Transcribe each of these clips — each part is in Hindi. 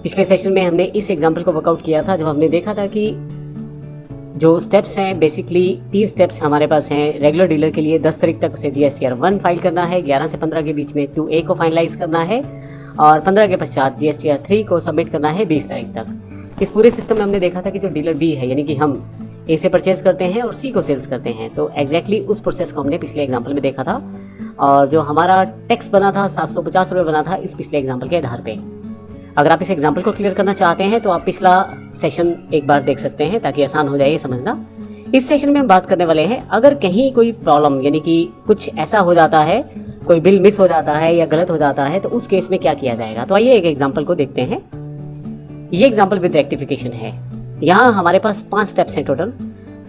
पिछले सेशन में हमने इस एग्जाम्पल को वर्कआउट किया था जब हमने देखा था कि जो स्टेप्स हैं बेसिकली 3 स्टेप्स हमारे पास हैं। रेगुलर डीलर के लिए 10 तारीख तक उसे GSTR 1 फाइल करना है, 11 से 15 के बीच में 2A को फाइनलाइज करना है और 15 के पश्चात GSTR 3 को सबमिट करना है 20 तारीख तक। इस पूरे सिस्टम में हमने देखा था कि जो डीलर बी है यानी कि हम ए से परचेज करते हैं और सी को सेल्स करते हैं, तो एग्जैक्टली उस प्रोसेस को हमने पिछले एग्जाम्पल में देखा था और जो हमारा टैक्स बना था 750 रुपये बना था इस पिछले एग्जाम्पल के आधार पे। अगर आप इस एग्जाम्पल को क्लियर करना चाहते हैं तो आप पिछला सेशन एक बार देख सकते हैं ताकि आसान हो जाए ये समझना। इस सेशन में हम बात करने वाले हैं अगर कहीं कोई प्रॉब्लम यानी कि कुछ ऐसा हो जाता है, कोई बिल मिस हो जाता है या गलत हो जाता है तो उस केस में क्या किया जाएगा। तो आइए एक एग्जाम्पल को देखते हैं। ये एग्जाम्पल विद रेक्टिफिकेशन है। यहाँ हमारे पास 5 स्टेप्स हैं टोटल।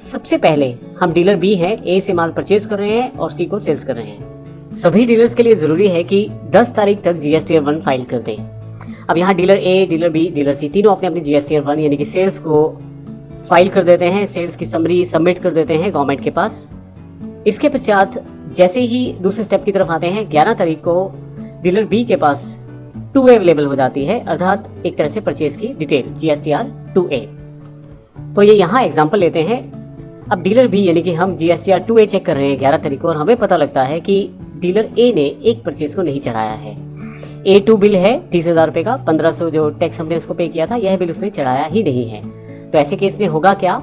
सबसे पहले हम डीलर बी हैं, ए से माल परचेज कर रहे हैं और सी को सेल्स कर रहे हैं। सभी डीलर्स के लिए ज़रूरी है कि 10 तारीख तक GSTR 1 फाइल कर दें। अब यहाँ डीलर ए, डीलर बी, डीलर सी तीनों अपने अपनी GSTR 1 यानी कि सेल्स को फाइल कर देते हैं, सेल्स की समरी सबमिट कर देते हैं गवर्नमेंट के पास। इसके पश्चात जैसे ही दूसरे स्टेप की तरफ आते हैं 11 तारीख को डीलर बी के पास 2A अवेलेबल हो जाती है, अर्थात एक तरह से परचेज की डिटेल GSTR 2A। तो ये यहाँ एग्जाम्पल लेते हैं। अब डीलर बी यानी कि हम GSTR 2A चेक कर रहे हैं 11 तारीख को और हमें पता लगता है कि डीलर ए ने एक परचेज को नहीं चढ़ाया है। A2 बिल है 30,000 रुपये का, 1500 जो टैक्स हमने उसको पे किया था यह बिल उसने चढ़ाया ही नहीं है। तो ऐसे केस में होगा क्या,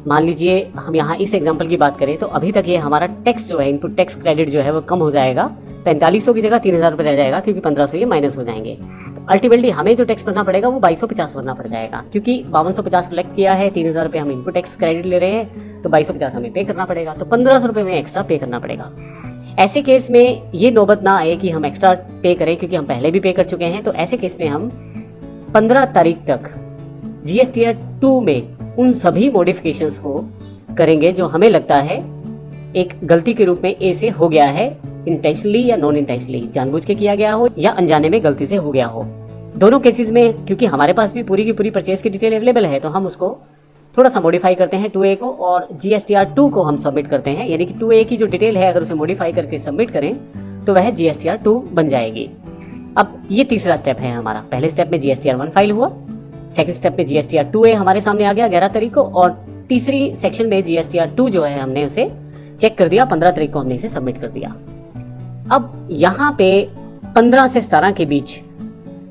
मान लीजिए हम यहाँ इस एग्जाम्पल की बात करें तो अभी तक ये हमारा टैक्स जो है, इनपुट टैक्स क्रेडिट जो है वो कम हो जाएगा, 4500 की जगह 3000 रुपये रह जाएगा क्योंकि 1500 ये माइनस हो जाएंगे। तो अल्टीमेटली हमें जो टैक्स भरना पड़ेगा वो 2250 भरना पड़ जाएगा क्योंकि 5250 कलेक्ट किया है, 3000 रुपये हम इनपुट टैक्स क्रेडिट ले रहे हैं तो 2250 हमें पे करना पड़ेगा, तो 1500 रुपये में एक्स्ट्रा पे करना पड़ेगा। ऐसे केस में ये नौबत ना आए कि हम एक्स्ट्रा पे करें क्योंकि हम पहले भी पे कर चुके हैं। तो ऐसे केस में हम 15 तारीख तक GSTR 2 में उन सभी मॉडिफिकेशंस को करेंगे जो हमें लगता है एक गलती के रूप में ए से हो गया है, इंटेंशनली या नॉन इंटेंशनली, जानबूझ के किया गया हो या अनजाने में गलती से हो गया हो। दोनों केसेस में क्योंकि हमारे पास भी पूरी की पूरी परचेज की डिटेल अवेलेबल है तो हम उसको थोड़ा सा मॉडिफाई करते हैं 2A को और GSTR 2 को हम सबमिट करते हैं, यानी कि 2A की जो डिटेल है अगर उसे मॉडिफाई करके सबमिट करें तो वह GSTR 2 बन जाएगी। अब ये तीसरा स्टेप है हमारा। पहले स्टेप में GSTR 1 फाइल हुआ, सेकंड स्टेप में GSTR 2A हमारे सामने आ गया 11 तारीख को और तीसरी सेक्शन में GSTR 2 जो है हमने उसे चेक कर दिया, 15 तारीख को हमने इसे सबमिट कर दिया। अब यहाँ पे 15 से 17 के बीच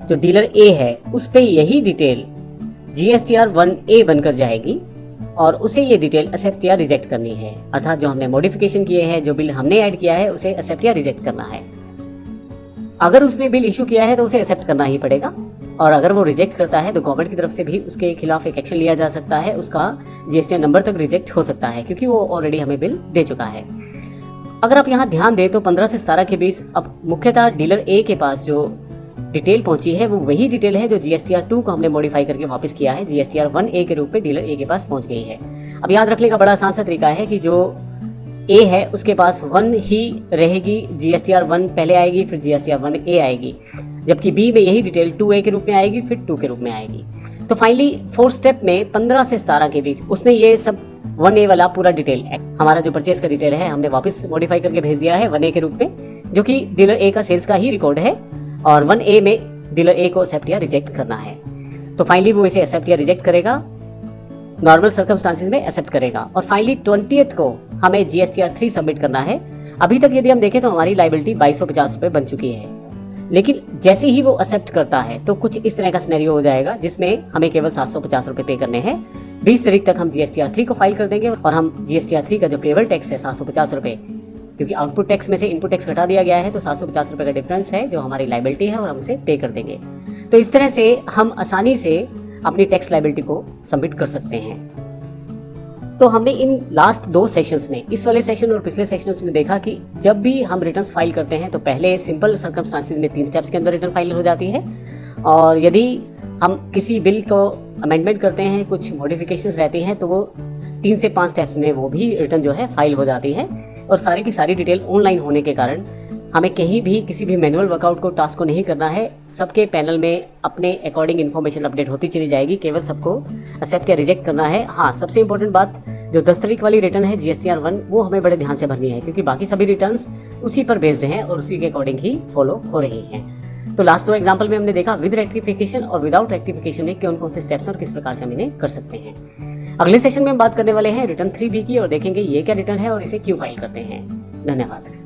जो डीलर ए है उस पर यही डिटेल GSTR 1A बनकर जाएगी और उसे ये डिटेल एक्सेप्ट या रिजेक्ट करनी है, अर्थात जो हमने मॉडिफिकेशन किए हैं, जो बिल हमने ऐड किया है उसे एक्सेप्ट या रिजेक्ट करना है। अगर उसने बिल इशू किया है तो उसे एक्सेप्ट करना ही पड़ेगा और अगर वो रिजेक्ट करता है तो गवर्नमेंट की तरफ से भी उसके खिलाफ एक एक्शन लिया जा सकता है, उसका GSTR नंबर तक रिजेक्ट हो सकता है क्योंकि वो ऑलरेडी हमें बिल दे चुका है। अगर आप यहाँ ध्यान दें तो 15 से 17 के बीच अब मुख्यतः डीलर ए के पास जो डिटेल पहुंची है वो वही डिटेल है जो GSTR 2 को हमने मॉडिफाई करके वापस किया है, GSTR 1A के रूप में डीलर ए के पास पहुंच गई है। अब याद रखने का बड़ा आसान सा तरीका है कि जो ए है उसके पास 1 ही रहेगी, GSTR 1 पहले आएगी फिर GSTR 1A आएगी, जबकि बी में यही डिटेल 2A के रूप में आएगी फिर 2 के रूप में आएगी। तो फाइनली 4th स्टेप में 15 से 17 के बीच उसने ये सब 1A वाला पूरा डिटेल, हमारा जो परचेज का डिटेल है हमने वापस मॉडिफाई करके भेज दिया है 1A के रूप में, जो कि डीलर ए का सेल्स का ही रिकॉर्ड है और 1A में डीलर ए को एक्सेप्ट या रिजेक्ट करना है। तो फाइनली वो इसे एक्सेप्ट या रिजेक्ट करेगा, नॉर्मल सर्कमस्टांसेस में एक्सेप्ट करेगा और फाइनली 20th को हमें GSTR 3 सबमिट करना है। अभी तक यदि हम देखें तो हमारी लाइबिलिटी 2250 रुपये बन चुकी है, लेकिन जैसे ही वो एक्सेप्ट करता है तो कुछ इस तरह का सिनेरियो हो जाएगा जिसमें हमें केवल 750 रुपये पे करने हैं। 20 तारीख तक हम GSTR 3 को फाइल कर देंगे और हम GSTR 3 का जो पेबल टैक्स है 750 रुपये, क्योंकि आउटपुट टैक्स में से इनपुट टैक्स घटा दिया गया है तो 750 रुपये का डिफरेंस है जो हमारी लाइबिलिटी है और हम उसे पे कर देंगे। तो इस तरह से हम आसानी से अपनी टैक्स लाइबिलिटी को सबमिट कर सकते हैं। तो हमने इन लास्ट 2 सेशंस में, इस वाले सेशन और पिछले सेशन में देखा कि जब भी हम रिटर्न्स फाइल करते हैं तो पहले सिंपल सर्कमस्टांसेस में 3 स्टेप्स के अंदर रिटर्न फाइल हो जाती है और यदि हम किसी बिल को अमेंडमेंट करते हैं, कुछ मॉडिफिकेशंस रहती हैं तो वो 3 से 5 स्टेप्स में वो भी रिटर्न जो है फाइल हो जाती है और सारी की सारी डिटेल ऑनलाइन होने के कारण हमें कहीं भी किसी भी मैनुअल वर्कआउट को टास्क को नहीं करना है। सबके पैनल में अपने अकॉर्डिंग इन्फॉर्मेशन अपडेट होती चली जाएगी, केवल सबको एक्सेप्ट या रिजेक्ट करना है। हाँ, सबसे इंपॉर्टेंट बात जो 10 तारीख वाली रिटर्न है GSTR 1 वो हमें बड़े ध्यान से भरनी है क्योंकि बाकी सभी रिटर्न्स उसी पर बेस्ड हैं और उसी के अकॉर्डिंग ही फॉलो हो रही हैं। तो लास्ट 2 एग्जाम्पल में हमने देखा विद रेक्टिफिकेशन और विदाउट रेक्टिफिकेशन में कौन कौन से स्टेप्स और किस प्रकार से हम इन्हें कर सकते हैं। अगले सेशन में हम बात करने वाले हैं रिटर्न 3B की और देखेंगे ये क्या रिटर्न है और इसे क्यों फाइल करते हैं। धन्यवाद।